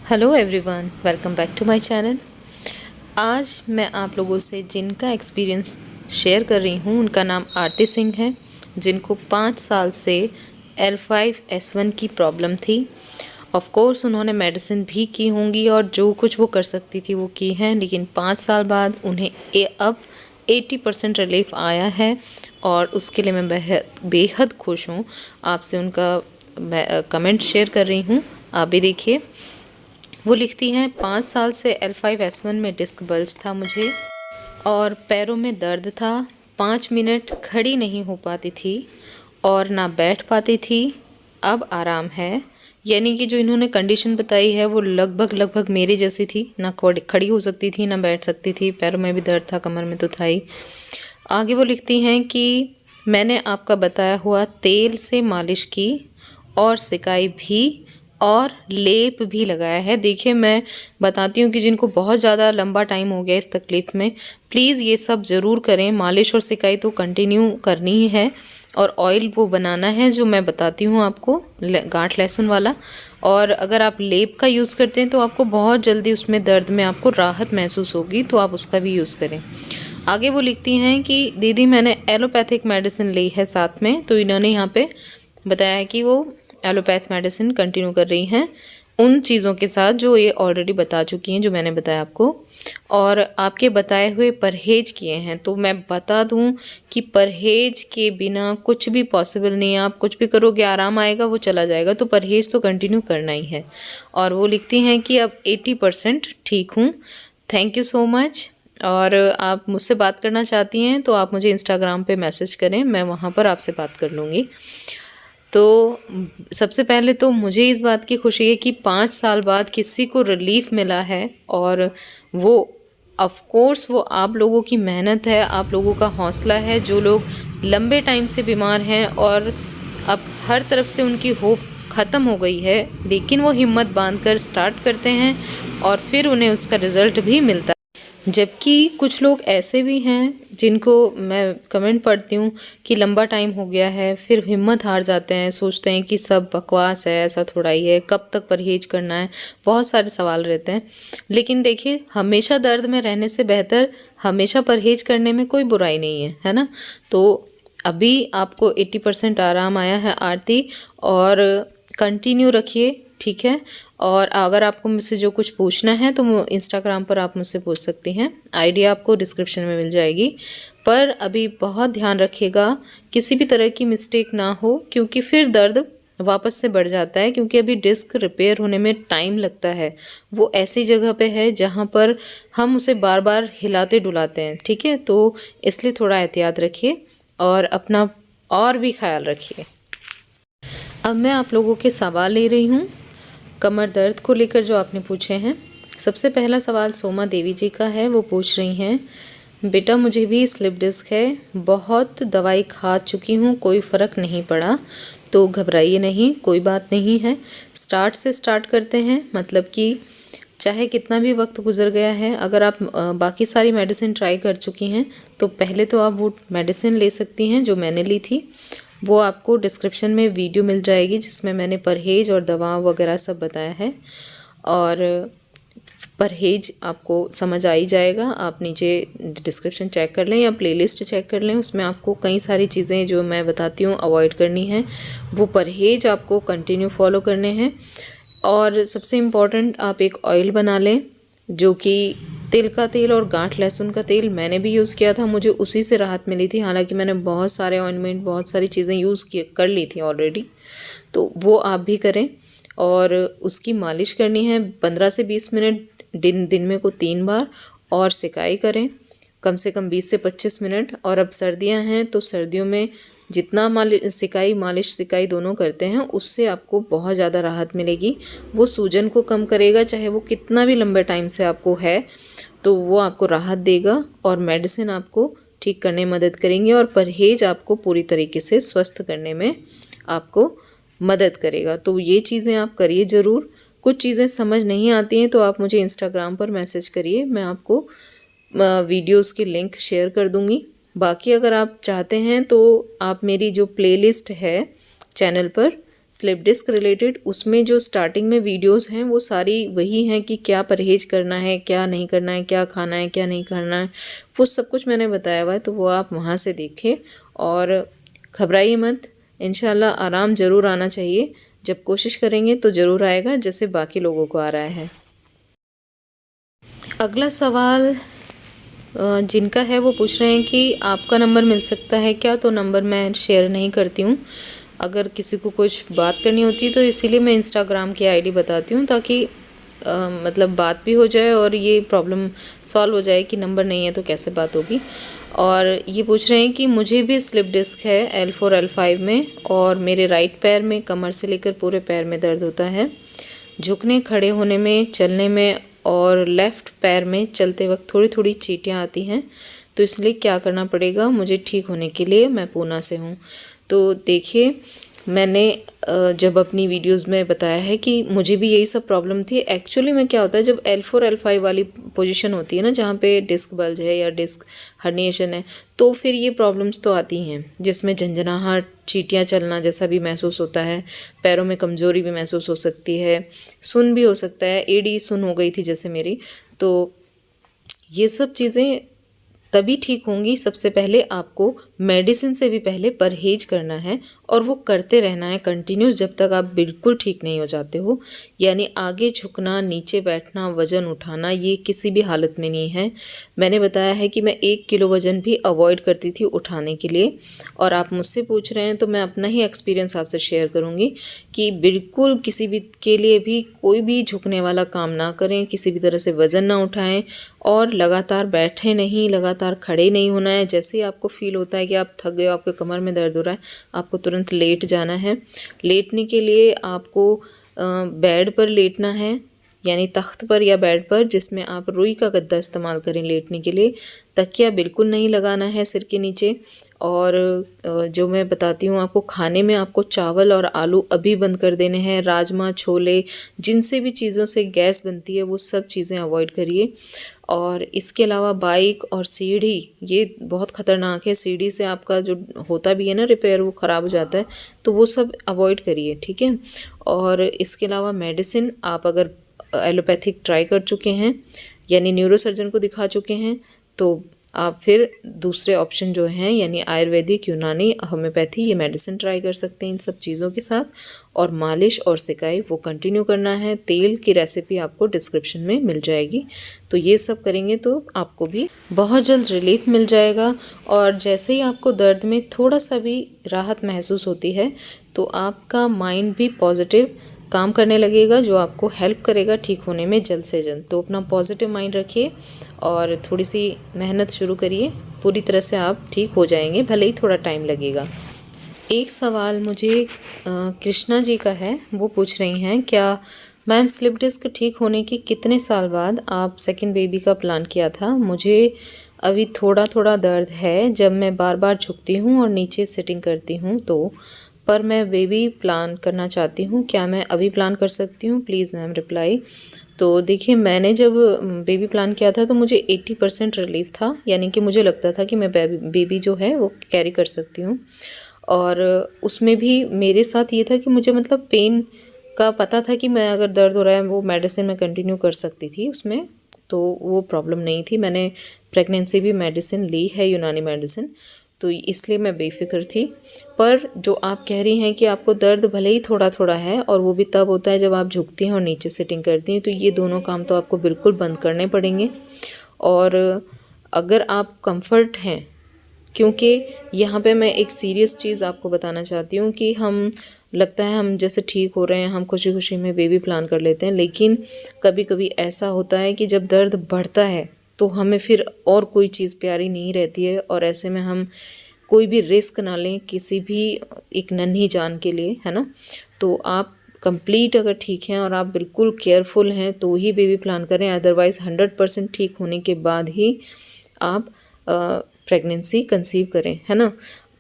Hello everyone, welcome back to my channel. आज मैं आप लोगों से जिनका एक्सपीरियंस शेयर कर रही हूँ उनका नाम आरती सिंह है, जिनको 5 साल से L5S1 की प्रॉब्लम थी। ऑफ कोर्स उन्होंने मेडिसिन भी की होंगी और जो कुछ वो कर सकती थी वो की हैं, लेकिन 5 साल बाद उन्हें अब 80% रिलीफ आया है और उसके लिए मैं बेहद खुश हूँ। आपसे उनका मैं कमेंट शेयर कर रही हूँ, आप भी देखिए। वो लिखती हैं, 5 साल से L5S1 में डिस्क बल्ज था मुझे और पैरों में दर्द था। 5 मिनट खड़ी नहीं हो पाती थी और ना बैठ पाती थी। अब आराम है। यानी कि जो इन्होंने कंडीशन बताई है वो लगभग मेरी जैसी थी। ना खड़ी हो सकती थी, ना बैठ सकती थी, पैरों में भी दर्द था, कमर में तो था ही। आगे वो लिखती हैं कि मैंने आपका बताया हुआ तेल से मालिश की और सिकाई भी और लेप भी लगाया है। देखिए, मैं बताती हूँ कि जिनको बहुत ज़्यादा लंबा टाइम हो गया इस तकलीफ़ में, प्लीज़ ये सब ज़रूर करें। मालिश और सिकाई तो कंटिन्यू करनी ही है और ऑयल वो बनाना है जो मैं बताती हूँ आपको, गांठ लहसुन वाला। और अगर आप लेप का यूज़ करते हैं तो आपको बहुत जल्दी उसमें दर्द में आपको राहत महसूस होगी, तो आप उसका भी यूज़ करें। आगे वो लिखती हैं कि दीदी मैंने एलोपैथिक मेडिसिन ली है साथ में, तो इन्होंने यहाँ पे बताया है कि वो एलोपैथ मेडिसिन कंटिन्यू कर रही हैं उन चीज़ों के साथ जो ये ऑलरेडी बता चुकी हैं, जो मैंने बताया आपको। और आपके बताए हुए परहेज किए हैं, तो मैं बता दूं कि परहेज के बिना कुछ भी पॉसिबल नहीं है। आप कुछ भी करोगे, आराम आएगा, वो चला जाएगा, तो परहेज तो कंटिन्यू करना ही है। और वो लिखती हैं कि अब 80% ठीक हूँ। Thank you so much. और आप मुझसे बात करना चाहती हैं तो आप मुझे इंस्टाग्राम पे मैसेज करें, मैं वहाँ पर आपसे बात कर लूँगी। तो सबसे पहले तो मुझे इस बात की खुशी है कि 5 साल बाद किसी को रिलीफ मिला है, और वो ऑफ कोर्स वो आप लोगों की मेहनत है, आप लोगों का हौसला है, जो लोग लंबे टाइम से बीमार हैं और अब हर तरफ से उनकी होप ख़त्म हो गई है, लेकिन वो हिम्मत बांधकर स्टार्ट करते हैं और फिर उन्हें उसका रिज़ल्ट भी मिलता है। जबकि कुछ लोग ऐसे भी हैं जिनको मैं कमेंट पढ़ती हूँ कि लंबा टाइम हो गया है, फिर हिम्मत हार जाते हैं, सोचते हैं कि सब बकवास है, ऐसा थोड़ा ही है, कब तक परहेज करना है, बहुत सारे सवाल रहते हैं। लेकिन देखिए, हमेशा दर्द में रहने से बेहतर हमेशा परहेज करने में कोई बुराई नहीं है ना। तो अभी आपको 80% आराम आया है आरती, और कंटिन्यू रखिए, ठीक है। और अगर आपको मुझसे जो कुछ पूछना है तो इंस्टाग्राम पर आप मुझसे पूछ सकती हैं, आईडी आपको डिस्क्रिप्शन में मिल जाएगी। पर अभी बहुत ध्यान रखिएगा किसी भी तरह की मिस्टेक ना हो, क्योंकि फिर दर्द वापस से बढ़ जाता है, क्योंकि अभी डिस्क रिपेयर होने में टाइम लगता है। वो ऐसी जगह पे है जहाँ पर हम उसे बार बार हिलाते डुलाते हैं, ठीक है। तो इसलिए थोड़ा एहतियात रखिए और अपना और भी ख्याल रखिए। अब मैं आप लोगों के सवाल ले रही हूँ कमर दर्द को लेकर जो आपने पूछे हैं। सबसे पहला सवाल सोमा देवी जी का है। वो पूछ रही हैं, बेटा मुझे भी स्लिप डिस्क है, बहुत दवाई खा चुकी हूँ, कोई फ़र्क नहीं पड़ा, तो घबराइए नहीं, कोई बात नहीं है। स्टार्ट से स्टार्ट करते हैं, मतलब कि चाहे कितना भी वक्त गुजर गया है, अगर आप बाकी सारी मेडिसिन ट्राई कर चुकी हैं तो पहले तो आप वो मेडिसिन ले सकती हैं जो मैंने ली थी। वो आपको डिस्क्रिप्शन में वीडियो मिल जाएगी जिसमें मैंने परहेज और दवा वगैरह सब बताया है, और परहेज आपको समझ आ ही जाएगा। आप नीचे डिस्क्रिप्शन चेक कर लें या प्लेलिस्ट चेक कर लें, उसमें आपको कई सारी चीज़ें जो मैं बताती हूँ अवॉइड करनी है, वो परहेज आपको कंटिन्यू फॉलो करने हैं। और सबसे इम्पॉर्टेंट, आप एक ऑयल बना लें जो कि तिल का तेल और गांठ लहसुन का तेल मैंने भी यूज़ किया था, मुझे उसी से राहत मिली थी। हालांकि मैंने बहुत सारे ऑइंटमेंट, बहुत सारी चीज़ें यूज़ कर ली थी ऑलरेडी, तो वो आप भी करें। और उसकी मालिश करनी है 15 से 20 मिनट दिन में को 3 बार, और सिकाई करें कम से कम 20 से 25 मिनट। और अब सर्दियां हैं तो सर्दियों में जितना मालिश सिकाई दोनों करते हैं उससे आपको बहुत ज़्यादा राहत मिलेगी। वो सूजन को कम करेगा, चाहे वो कितना भी लंबे टाइम से आपको है, तो वो आपको राहत देगा। और मेडिसिन आपको ठीक करने में मदद करेंगे, और परहेज आपको पूरी तरीके से स्वस्थ करने में आपको मदद करेगा। तो ये चीज़ें आप करिए ज़रूर। कुछ चीज़ें समझ नहीं आती हैं तो आप मुझे इंस्टाग्राम पर मैसेज करिए, मैं आपको वीडियोस की लिंक शेयर कर दूंगी। बाकी अगर आप चाहते हैं तो आप मेरी जो प्लेलिस्ट है चैनल पर स्लिप डिस्क रिलेटेड, उसमें जो स्टार्टिंग में वीडियोस हैं वो सारी वही हैं कि क्या परहेज करना है, क्या नहीं करना है, क्या खाना है, क्या नहीं खाना है, वो सब कुछ मैंने बताया हुआ है। तो वो आप वहाँ से देखें और घबराइए मत, इंशाल्लाह आराम ज़रूर आना चाहिए। जब कोशिश करेंगे तो ज़रूर आएगा, जैसे बाकी लोगों को आ रहा है। अगला सवाल जिनका है वो पूछ रहे हैं कि आपका नंबर मिल सकता है क्या? तो नंबर मैं शेयर नहीं करती हूँ। अगर किसी को कुछ बात करनी होती है तो इसीलिए मैं इंस्टाग्राम की आईडी बताती हूँ, ताकि मतलब बात भी हो जाए और ये प्रॉब्लम सॉल्व हो जाए कि नंबर नहीं है तो कैसे बात होगी। और ये पूछ रहे हैं कि मुझे भी स्लिप डिस्क है L4 L5 में, और मेरे राइट पैर में कमर से लेकर पूरे पैर में दर्द होता है, झुकने खड़े होने में, चलने में, और लेफ़्ट पैर में चलते वक्त थोड़ी थोड़ी चींटियाँ आती हैं। तो इसलिए क्या करना पड़ेगा मुझे ठीक होने के लिए? मैं पूना से हूँ। तो देखिए, मैंने जब अपनी वीडियोस में बताया है कि मुझे भी यही सब प्रॉब्लम थी। एक्चुअली में क्या होता है, जब L4 L5 वाली पोजीशन होती है ना, जहाँ पे डिस्क बल्ज है या डिस्क हर्निएशन है, तो फिर ये प्रॉब्लम्स तो आती हैं, जिसमें झंझनाहट, चींटियाँ चलना जैसा भी महसूस होता है, पैरों में कमज़ोरी भी महसूस हो सकती है, सुन भी हो सकता है, एडी सुन हो गई थी जैसे मेरी। तो ये सब चीज़ें तभी ठीक होंगी। सबसे पहले आपको मेडिसिन से भी पहले परहेज करना है, और वो करते रहना है कंटिन्यूस, जब तक आप बिल्कुल ठीक नहीं हो जाते हो। यानी आगे झुकना, नीचे बैठना, वज़न उठाना, ये किसी भी हालत में नहीं है। मैंने बताया है कि मैं 1 किलो वज़न भी अवॉइड करती थी उठाने के लिए। और आप मुझसे पूछ रहे हैं तो मैं अपना ही एक्सपीरियंस आपसे शेयर करूँगी कि बिल्कुल किसी भी के लिए भी कोई भी झुकने वाला काम ना करें, किसी भी तरह से वज़न ना उठाएं, और लगातार बैठे नहीं, लगातार खड़े नहीं होना है। जैसे ही आपको फ़ील होता है कि आप थक गए हो, आपके कमर में दर्द हो रहा है, आपको तुरंत लेट जाना है। लेटने के लिए आपको बेड पर लेटना है, यानी तख्त पर या बेड पर, जिसमें आप रुई का गद्दा इस्तेमाल करें लेटने के लिए। तकिया बिल्कुल नहीं लगाना है सिर के नीचे। और जो मैं बताती हूँ आपको, खाने में आपको चावल और आलू अभी बंद कर देने हैं। राजमा, छोले, जिनसे भी चीज़ों से गैस बनती है वो सब चीज़ें अवॉइड करिए। और इसके अलावा बाइक और सीढ़ी, ये बहुत ख़तरनाक है। सीढ़ी से आपका जो होता भी है ना रिपेयर, वो ख़राब हो जाता है, तो वो सब अवॉइड करिए, ठीक है। और इसके अलावा मेडिसिन, आप अगर एलोपैथिक ट्राई कर चुके हैं, यानी न्यूरोसर्जन को दिखा चुके हैं, तो आप फिर दूसरे ऑप्शन जो हैं, यानी आयुर्वेदिक, यूनानी, होम्योपैथी, ये मेडिसिन ट्राई कर सकते हैं इन सब चीज़ों के साथ। और मालिश और सिकाई वो कंटिन्यू करना है। तेल की रेसिपी आपको डिस्क्रिप्शन में मिल जाएगी। तो ये सब करेंगे तो आपको भी बहुत जल्द रिलीफ मिल जाएगा। और जैसे ही आपको दर्द में थोड़ा सा भी राहत महसूस होती है, तो आपका माइंड भी पॉजिटिव काम करने लगेगा, जो आपको हेल्प करेगा ठीक होने में जल्द से जल्द। तो अपना पॉजिटिव माइंड रखिए और थोड़ी सी मेहनत शुरू करिए, पूरी तरह से आप ठीक हो जाएंगे, भले ही थोड़ा टाइम लगेगा। एक सवाल मुझे कृष्णा जी का है, वो पूछ रही हैं, क्या मैम स्लिप डिस्क ठीक होने के कितने साल बाद आप सेकंड बेबी का प्लान किया था? मुझे अभी थोड़ा थोड़ा दर्द है जब मैं बार बार झुकती हूँ और नीचे सिटिंग करती हूँ, तो पर मैं बेबी प्लान करना चाहती हूँ, क्या मैं अभी प्लान कर सकती हूँ? Please ma'am reply. तो देखिए, मैंने जब बेबी प्लान किया था तो मुझे 80% रिलीफ था, यानी कि मुझे लगता था कि मैं बेबी जो है वो कैरी कर सकती हूँ। और उसमें भी मेरे साथ ये था कि मुझे मतलब पेन का पता था कि मैं अगर दर्द हो रहा है वो मेडिसिन मैं कंटिन्यू कर सकती थी उसमें, तो वो प्रॉब्लम नहीं थी। मैंने प्रेगनेंसी भी मेडिसिन ली है, यूनानी मेडिसिन, तो इसलिए मैं बेफ़िक्र थी। पर जो आप कह रही हैं कि आपको दर्द भले ही थोड़ा थोड़ा है, और वो भी तब होता है जब आप झुकती हैं और नीचे सिटिंग करती हैं, तो ये दोनों काम तो आपको बिल्कुल बंद करने पड़ेंगे। और अगर आप कंफर्ट हैं, क्योंकि यहाँ पे मैं एक सीरियस चीज़ आपको बताना चाहती हूँ कि हम लगता है हम जैसे ठीक हो रहे हैं, हम खुशी खुशी में बेबी प्लान कर लेते हैं, लेकिन कभी कभी ऐसा होता है कि जब दर्द बढ़ता है तो हमें फिर और कोई चीज़ प्यारी नहीं रहती है, और ऐसे में हम कोई भी रिस्क ना लें किसी भी एक नन्ही जान के लिए, है ना। तो आप कंप्लीट अगर ठीक हैं और आप बिल्कुल केयरफुल हैं तो ही बेबी प्लान करें, अदरवाइज़ 100% ठीक होने के बाद ही आप प्रेगनेंसी कंसीव करें, है ना।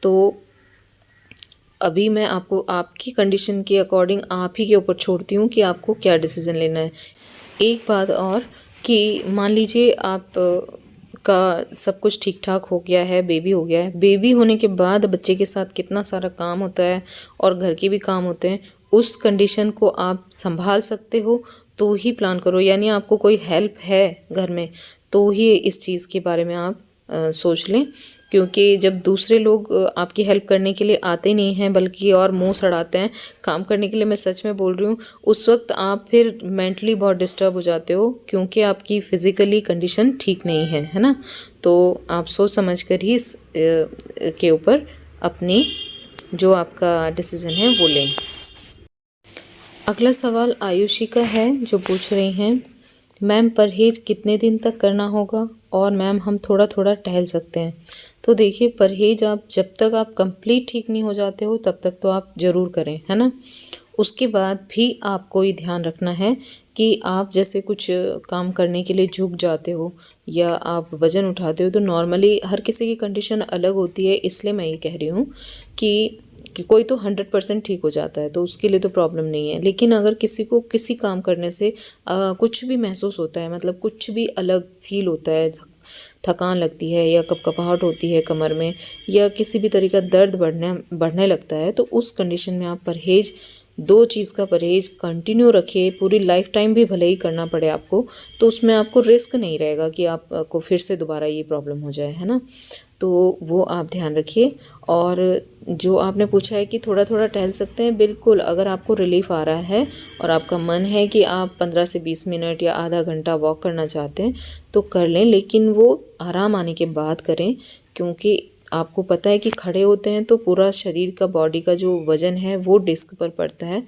तो अभी मैं आपको आपकी कंडीशन के अकॉर्डिंग आप ही के ऊपर छोड़ती हूँ कि आपको क्या डिसीज़न लेना है। एक बात और कि मान लीजिए आप का सब कुछ ठीक ठाक हो गया है, बेबी हो गया है, बेबी होने के बाद बच्चे के साथ कितना सारा काम होता है और घर के भी काम होते हैं, उस कंडीशन को आप संभाल सकते हो तो ही प्लान करो, यानी आपको कोई हेल्प है घर में तो ही इस चीज़ के बारे में आप सोच लें। क्योंकि जब दूसरे लोग आपकी हेल्प करने के लिए आते नहीं हैं बल्कि और मुंह सड़ाते हैं काम करने के लिए, मैं सच में बोल रही हूँ, उस वक्त आप फिर मेंटली बहुत डिस्टर्ब हो जाते हो क्योंकि आपकी फ़िज़िकली कंडीशन ठीक नहीं है ना। तो आप सोच समझ कर ही इस के ऊपर अपनी जो आपका डिसीज़न है वो लें। अगला सवाल आयुषी का है जो पूछ रही हैं, मैम परहेज़ कितने दिन तक करना होगा और मैम हम थोड़ा थोड़ा टहल सकते हैं। तो देखिए परहेज़ आप जब तक आप कंप्लीट ठीक नहीं हो जाते हो तब तक तो आप ज़रूर करें, है ना। उसके बाद भी आपको ये ध्यान रखना है कि आप जैसे कुछ काम करने के लिए झुक जाते हो या आप वज़न उठाते हो, तो नॉर्मली हर किसी की कंडीशन अलग होती है, इसलिए मैं ये कह रही हूँ कि कोई तो 100% ठीक हो जाता है तो उसके लिए तो प्रॉब्लम नहीं है। लेकिन अगर किसी को किसी काम करने से कुछ भी महसूस होता है, मतलब कुछ भी अलग फील होता है, थकान लगती है या कपकपाहट होती है कमर में या किसी भी तरह का दर्द बढ़ने लगता है, तो उस कंडीशन में आप परहेज़, दो चीज़ का परहेज़ कंटिन्यू रखिए, पूरी लाइफ टाइम भी भले ही करना पड़े आपको, तो उसमें आपको रिस्क नहीं रहेगा कि आपको फिर से दोबारा ये प्रॉब्लम हो जाए, है ना। तो वो आप ध्यान रखिए। और जो आपने पूछा है कि थोड़ा थोड़ा टहल सकते हैं, बिल्कुल अगर आपको रिलीफ़ आ रहा है और आपका मन है कि आप 15 से 20 मिनट या आधा घंटा वॉक करना चाहते हैं तो कर लें, लेकिन वो आराम आने के बाद करें। क्योंकि आपको पता है कि खड़े होते हैं तो पूरा शरीर का, बॉडी का जो वज़न है वो डिस्क पर पड़ता है,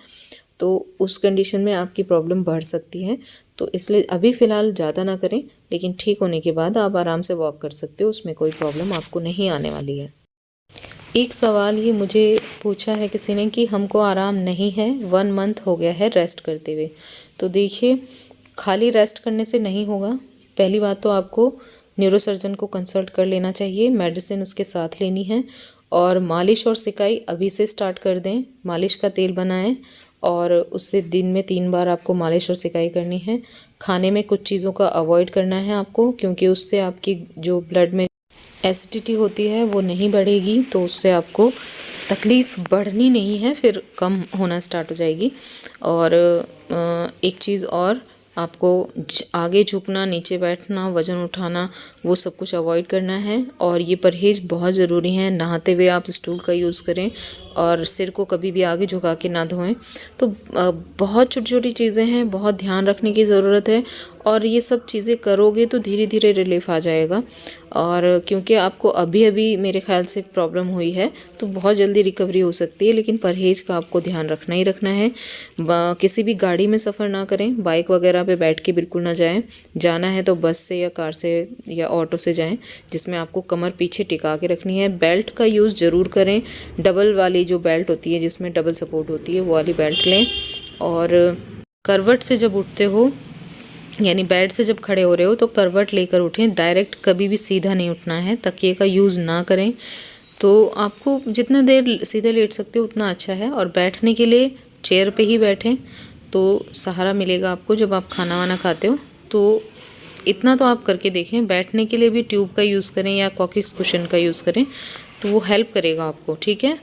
तो उस कंडीशन में आपकी प्रॉब्लम बढ़ सकती है। तो इसलिए अभी फ़िलहाल ज़्यादा ना करें, लेकिन ठीक होने के बाद आप आराम से वॉक कर सकते हो, उसमें कोई प्रॉब्लम आपको नहीं आने वाली है। एक सवाल ये मुझे पूछा है किसी ने कि हमको आराम नहीं है, 1 मंथ हो गया है रेस्ट करते हुए। तो देखिए खाली रेस्ट करने से नहीं होगा। पहली बात तो आपको न्यूरोसर्जन को कंसल्ट कर लेना चाहिए, मेडिसिन उसके साथ लेनी है, और मालिश और सिकाई अभी से स्टार्ट कर दें। मालिश का तेल बनाएं और उससे दिन में 3 बार आपको मालिश और सिकाई करनी है। खाने में कुछ चीज़ों का अवॉइड करना है आपको, क्योंकि उससे आपकी जो ब्लड में एसिडिटी होती है वो नहीं बढ़ेगी, तो उससे आपको तकलीफ़ बढ़नी नहीं है, फिर कम होना स्टार्ट हो जाएगी। और एक चीज़ और, आपको आगे झुकना, नीचे बैठना, वज़न उठाना, वो सब कुछ अवॉइड करना है। और ये परहेज़ बहुत ज़रूरी है। नहाते हुए आप स्टूल का यूज़ करें और सिर को कभी भी आगे झुका के ना धोएं। तो बहुत छोटी छोटी चीज़ें हैं, बहुत ध्यान रखने की ज़रूरत है, और ये सब चीज़ें करोगे तो धीरे धीरे रिलीफ आ जाएगा। और क्योंकि आपको अभी अभी मेरे ख्याल से प्रॉब्लम हुई है तो बहुत जल्दी रिकवरी हो सकती है, लेकिन परहेज़ का आपको ध्यान रखना ही रखना है। किसी भी गाड़ी में सफ़र ना करें, बाइक वगैरह पे बैठ के बिल्कुल ना जाएं। जाना है तो बस से या कार से या ऑटो से जाएं, जिसमें आपको कमर पीछे टिका के रखनी है। बेल्ट का यूज़ ज़रूर करें, डबल वाली जो बेल्ट होती है जिसमें डबल सपोर्ट होती है वो वाली बेल्ट लें। और करवट से जब उठते हो, यानी बेड से जब खड़े हो रहे हो तो करवट लेकर उठें, डायरेक्ट कभी भी सीधा नहीं उठना है। तकिए का यूज़ ना करें। तो आपको जितना देर सीधे लेट सकते हो उतना अच्छा है। और बैठने के लिए चेयर पे ही बैठें तो सहारा मिलेगा आपको जब आप खाना वाना खाते हो। तो इतना तो आप करके देखें। बैठने के लिए भी ट्यूब का यूज़ करें या कॉकिक्स कुशन का यूज़ करें, तो वो हेल्प करेगा आपको, ठीक है।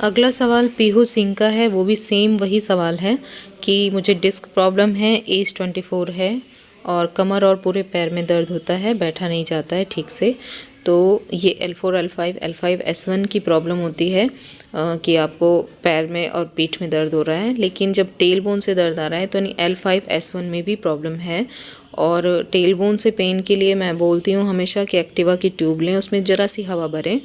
अगला सवाल पीहू सिंह का है, वो भी सेम वही सवाल है कि मुझे डिस्क प्रॉब्लम है, एज 24 है और कमर और पूरे पैर में दर्द होता है, बैठा नहीं जाता है ठीक से। तो ये L4, L5, L5S1 की प्रॉब्लम होती है कि आपको पैर में और पीठ में दर्द हो रहा है, लेकिन जब टेल बोन से दर्द आ रहा है तो यानी L5S1 में भी प्रॉब्लम है। और टेल बोन से पेन के लिए मैं बोलती हूँ हमेशा कि एक्टिवा की ट्यूब लें, उसमें ज़रा सी हवा भरें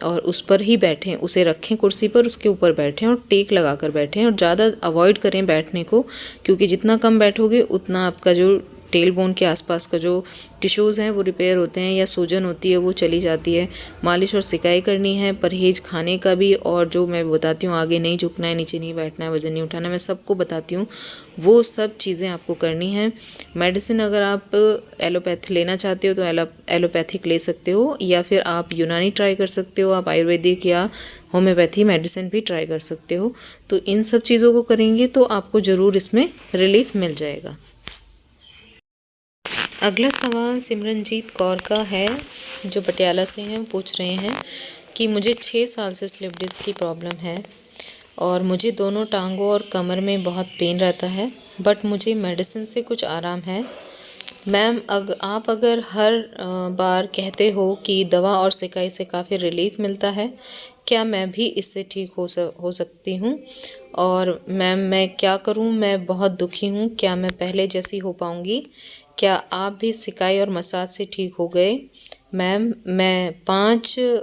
और उस पर ही बैठें, उसे रखें कुर्सी पर, उसके ऊपर बैठें और टेक लगा कर बैठें। और ज़्यादा अवॉइड करें बैठने को, क्योंकि जितना कम बैठोगे उतना आपका जो टेल बोन के आसपास का जो टिश्यूज़ हैं वो रिपेयर होते हैं, या सूजन होती है वो चली जाती है। मालिश और सिकाई करनी है, परहेज़ खाने का भी, और जो मैं बताती हूँ आगे नहीं झुकना है, नीचे नहीं बैठना है, वज़न नहीं उठाना है, मैं सबको बताती हूँ, वो सब चीज़ें आपको करनी है। मेडिसिन अगर आप एलोपैथी लेना चाहते हो तो एलोपैथिक ले सकते हो, या फिर आप यूनानी ट्राई कर सकते हो, आप आयुर्वेदिक या होम्योपैथी मेडिसिन भी ट्राई कर सकते हो। तो इन सब चीज़ों को करेंगे तो आपको ज़रूर इसमें रिलीफ मिल जाएगा। अगला सवाल सिमरनजीत कौर का है जो पटियाला से हैं। पूछ रहे हैं कि मुझे 6 साल से स्लिप डिस्क की प्रॉब्लम है और मुझे दोनों टांगों और कमर में बहुत पेन रहता है, बट मुझे मेडिसिन से कुछ आराम है। मैम आप अगर हर बार कहते हो कि दवा और सिकाई से काफ़ी रिलीफ मिलता है, क्या मैं भी इससे ठीक हो सकती हूँ? और मैम मैं क्या करूँ? मैं बहुत दुखी हूँ, क्या मैं पहले जैसी हो पाऊँगी? क्या आप भी सिकाई और मसाज से ठीक हो गए? मैम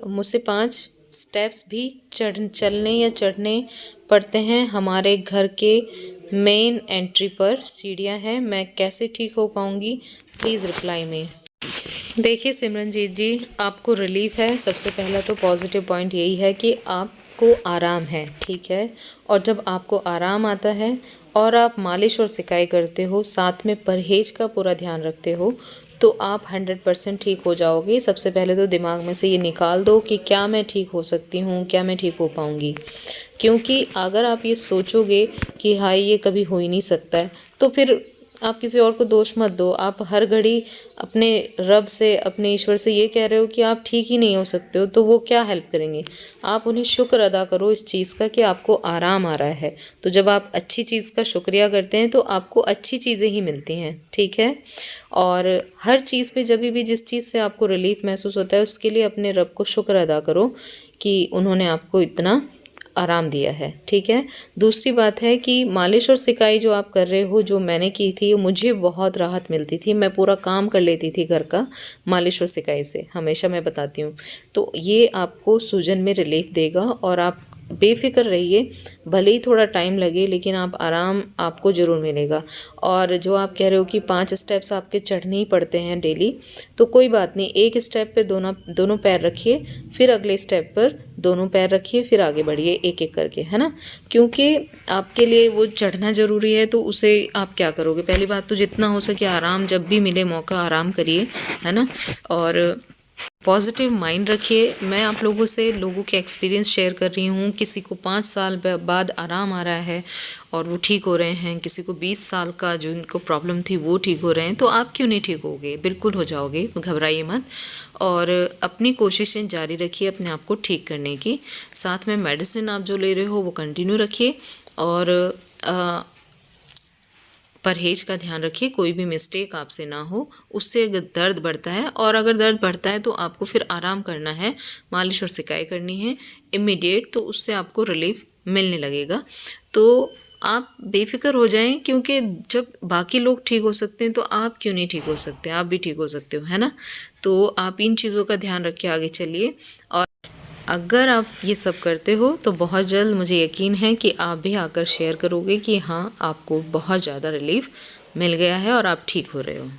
मुझसे 5 स्टेप्स भी चलने या चढ़ने पड़ते हैं। हमारे घर के मेन एंट्री पर सीढ़ियाँ हैं, मैं कैसे ठीक हो पाऊँगी? Please reply me. देखिए सिमरनजीत जी, आपको रिलीफ है। सबसे पहला तो पॉजिटिव पॉइंट यही है कि आपको आराम है, ठीक है। और जब आपको आराम आता है और आप मालिश और सिकाई करते हो, साथ में परहेज का पूरा ध्यान रखते हो, तो आप 100% ठीक हो जाओगे। सबसे पहले तो दिमाग में से ये निकाल दो कि क्या मैं ठीक हो सकती हूँ, क्या मैं ठीक हो पाऊँगी। क्योंकि अगर आप ये सोचोगे कि हाँ ये कभी हो ही नहीं सकता है, तो फिर आप किसी और को दोष मत दो। आप हर घड़ी अपने रब से, अपने ईश्वर से ये कह रहे हो कि आप ठीक ही नहीं हो सकते हो, तो वो क्या हेल्प करेंगे? आप उन्हें शुक्र अदा करो इस चीज़ का कि आपको आराम आ रहा है। तो जब आप अच्छी चीज़ का शुक्रिया करते हैं तो आपको अच्छी चीज़ें ही मिलती हैं, ठीक है। और हर चीज़ पे जब भी जिस चीज़ से आपको रिलीफ महसूस होता है, उसके लिए अपने रब को शुक्र अदा करो कि उन्होंने आपको इतना आराम दिया है, ठीक है। दूसरी बात है कि मालिश और सिकाई जो आप कर रहे हो, जो मैंने की थी, मुझे बहुत राहत मिलती थी। मैं पूरा काम कर लेती थी घर का मालिश और सिकाई से, हमेशा मैं बताती हूँ। तो ये आपको सूजन में रिलीफ देगा और आप बेफ़िक्र रहिए, भले ही थोड़ा टाइम लगे लेकिन आप आराम आपको ज़रूर मिलेगा। और जो आप कह रहे हो कि 5 स्टेप्स आपके चढ़ने ही पड़ते हैं डेली, तो कोई बात नहीं, एक स्टेप पे दोनों पैर रखिए, फिर अगले स्टेप पर दोनों पैर रखिए, फिर आगे बढ़िए एक-एक करके, है ना? क्योंकि आपके लिए वो चढ़ना ज़रूरी है, तो उसे आप क्या करोगे? पहली बात तो जितना हो सके आराम, जब भी मिले मौका आराम करिए, है ना? और पॉजिटिव माइंड रखिए। मैं आप लोगों के एक्सपीरियंस शेयर कर रही हूँ। किसी को 5 साल बाद आराम आ रहा है और वो ठीक हो रहे हैं, किसी को 20 साल का जो उनको प्रॉब्लम थी वो ठीक हो रहे हैं, तो आप क्यों नहीं ठीक होगे? बिल्कुल हो जाओगे, घबराइए मत। और अपनी कोशिशें जारी रखिए अपने आप को ठीक करने की। साथ में मेडिसिन आप जो ले रहे हो वो कंटिन्यू रखिए और परहेज का ध्यान रखिए, कोई भी मिस्टेक आपसे ना हो, उससे अगर दर्द बढ़ता है, और अगर दर्द बढ़ता है तो आपको फिर आराम करना है, मालिश और सिकाई करनी है इमीडिएट, तो उससे आपको रिलीफ मिलने लगेगा। तो आप बेफ़िक्र हो जाएं, क्योंकि जब बाकी लोग ठीक हो सकते हैं तो आप क्यों नहीं ठीक हो सकते? आप भी ठीक हो सकते हो, है ना? तो आप इन चीज़ों का ध्यान रख के आगे चलिए। और अगर आप ये सब करते हो तो बहुत जल्द मुझे यकीन है कि आप भी आकर शेयर करोगे कि हाँ, आपको बहुत ज़्यादा रिलीफ मिल गया है और आप ठीक हो रहे हो।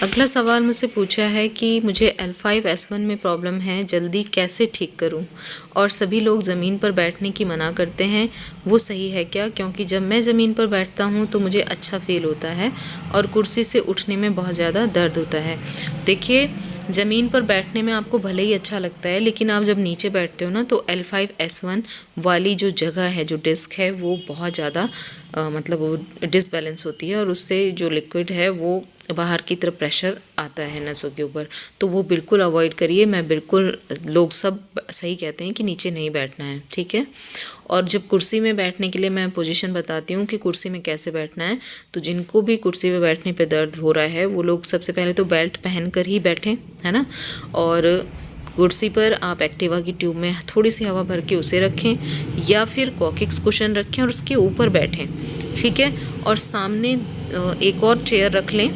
अगला सवाल मुझसे पूछा है कि मुझे L5S1 में प्रॉब्लम है, जल्दी कैसे ठीक करूं? और सभी लोग ज़मीन पर बैठने की मना करते हैं, वो सही है क्या? क्योंकि जब मैं ज़मीन पर बैठता हूं तो मुझे अच्छा फ़ील होता है और कुर्सी से उठने में बहुत ज़्यादा दर्द होता है। देखिए, ज़मीन पर बैठने में आपको भले ही अच्छा लगता है, लेकिन आप जब नीचे बैठते हो ना, तो L5S1 वाली जो जगह है, जो डिस्क है, वो बहुत ज़्यादा मतलब वो डिसबैलेंस होती है और उससे जो लिक्विड है वो बाहर की तरफ प्रेशर आता है नसों के ऊपर, तो वो बिल्कुल अवॉइड करिए। मैं बिल्कुल, लोग सब सही कहते हैं कि नीचे नहीं बैठना है, ठीक है। और जब कुर्सी में बैठने के लिए मैं पोजीशन बताती हूँ कि कुर्सी में कैसे बैठना है, तो जिनको भी कुर्सी पे बैठने पे दर्द हो रहा है, वो लोग सबसे पहले तो बेल्ट पहन कर ही बैठें, है ना। और कुर्सी पर आप एक्टिवा की ट्यूब में थोड़ी सी हवा भर के उसे रखें, या फिर कॉकिक्स कुशन रखें और उसके ऊपर बैठें, ठीक है। और सामने एक और चेयर रख लें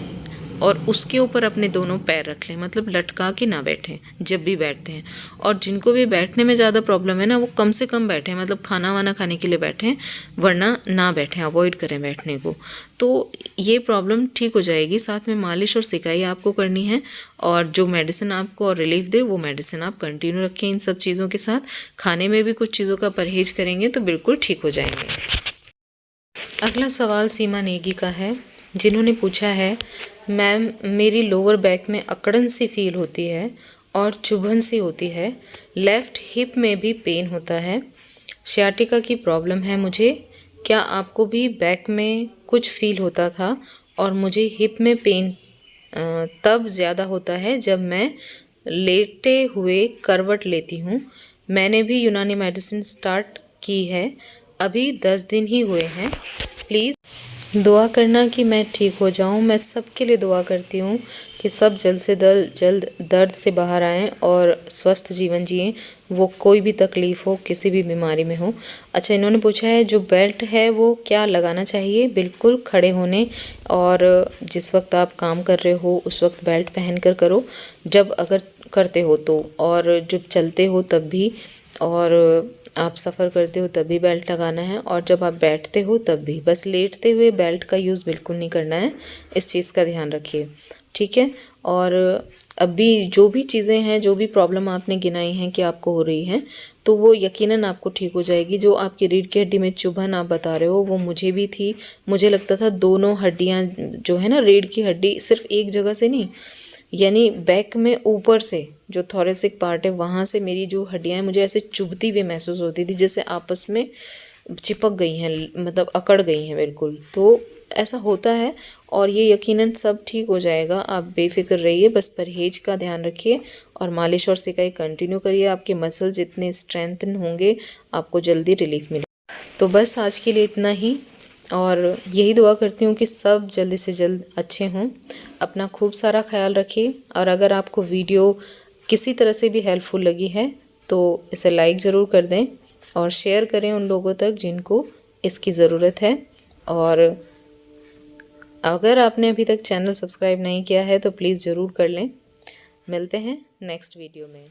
और उसके ऊपर अपने दोनों पैर रख लें, मतलब लटका के ना बैठें जब भी बैठते हैं। और जिनको भी बैठने में ज़्यादा प्रॉब्लम है ना, वो कम से कम बैठें, मतलब खाना वाना खाने के लिए बैठें, वरना ना बैठें, अवॉइड करें बैठने को। तो ये प्रॉब्लम ठीक हो जाएगी। साथ में मालिश और सिकाई आपको करनी है, और जो मेडिसिन आपको और रिलीफ दे वो मेडिसिन आप कंटिन्यू रखें इन सब चीज़ों के साथ। खाने में भी कुछ चीज़ों का परहेज करेंगे तो बिल्कुल ठीक हो जाएंगे। अगला सवाल सीमा नेगी का है, जिन्होंने पूछा है, मैम मेरी लोअर बैक में अकड़न सी फील होती है और चुभन सी होती है, लेफ़्ट हिप में भी पेन होता है, सियाटिका की प्रॉब्लम है मुझे। क्या आपको भी बैक में कुछ फील होता था? और मुझे हिप में पेन तब ज़्यादा होता है जब मैं लेटे हुए करवट लेती हूँ। मैंने भी यूनानी मेडिसिन स्टार्ट की है अभी 10 दिन ही हुए हैं। प्लीज़ दुआ करना कि मैं ठीक हो जाऊं। मैं सबके लिए दुआ करती हूं कि सब जल्द से जल्द दर्द से बाहर आएं और स्वस्थ जीवन जिएं, वो कोई भी तकलीफ़ हो, किसी भी बीमारी में हो। अच्छा, इन्होंने पूछा है जो बेल्ट है वो क्या लगाना चाहिए। बिल्कुल खड़े होने और जिस वक्त आप काम कर रहे हो उस वक्त बेल्ट पहन कर करो, जब अगर करते हो तो, और जब चलते हो तब भी, और आप सफ़र करते हो तब भी बेल्ट लगाना है, और जब आप बैठते हो तब भी। बस लेटते हुए बेल्ट का यूज़ बिल्कुल नहीं करना है, इस चीज़ का ध्यान रखिए, ठीक है। और अभी जो भी चीज़ें हैं, जो भी प्रॉब्लम आपने गिनाई हैं कि आपको हो रही हैं, तो वो यकीनन आपको ठीक हो जाएगी। जो आपकी रीढ़ की हड्डी में चुभन आप बता रहे हो वो मुझे भी थी। मुझे लगता था दोनों हड्डियाँ जो है ना, रीढ़ की हड्डी सिर्फ एक जगह से नहीं, यानी बैक में ऊपर से जो थोरेसिक पार्ट है वहाँ से मेरी जो हड्डियाँ हैं मुझे ऐसे चुभती हुई महसूस होती थी, जैसे आपस में चिपक गई हैं, मतलब अकड़ गई हैं बिल्कुल। तो ऐसा होता है और ये यकीनन सब ठीक हो जाएगा, आप बेफिक्र रहिए। बस परहेज का ध्यान रखिए और मालिश और सिकाई कंटिन्यू करिए। आपके मसल्स जितने स्ट्रेंथन होंगे आपको जल्दी रिलीफ मिलेगा। तो बस आज के लिए इतना ही, और यही दुआ करती हूँ कि सब जल्दी से जल्द अच्छे हों। अपना खूब सारा ख्याल रखिए, और अगर आपको वीडियो किसी तरह से भी हेल्पफुल लगी है तो इसे लाइक ज़रूर कर दें और शेयर करें उन लोगों तक जिनको इसकी ज़रूरत है। और अगर आपने अभी तक चैनल सब्सक्राइब नहीं किया है तो प्लीज़ ज़रूर कर लें। मिलते हैं नेक्स्ट वीडियो में।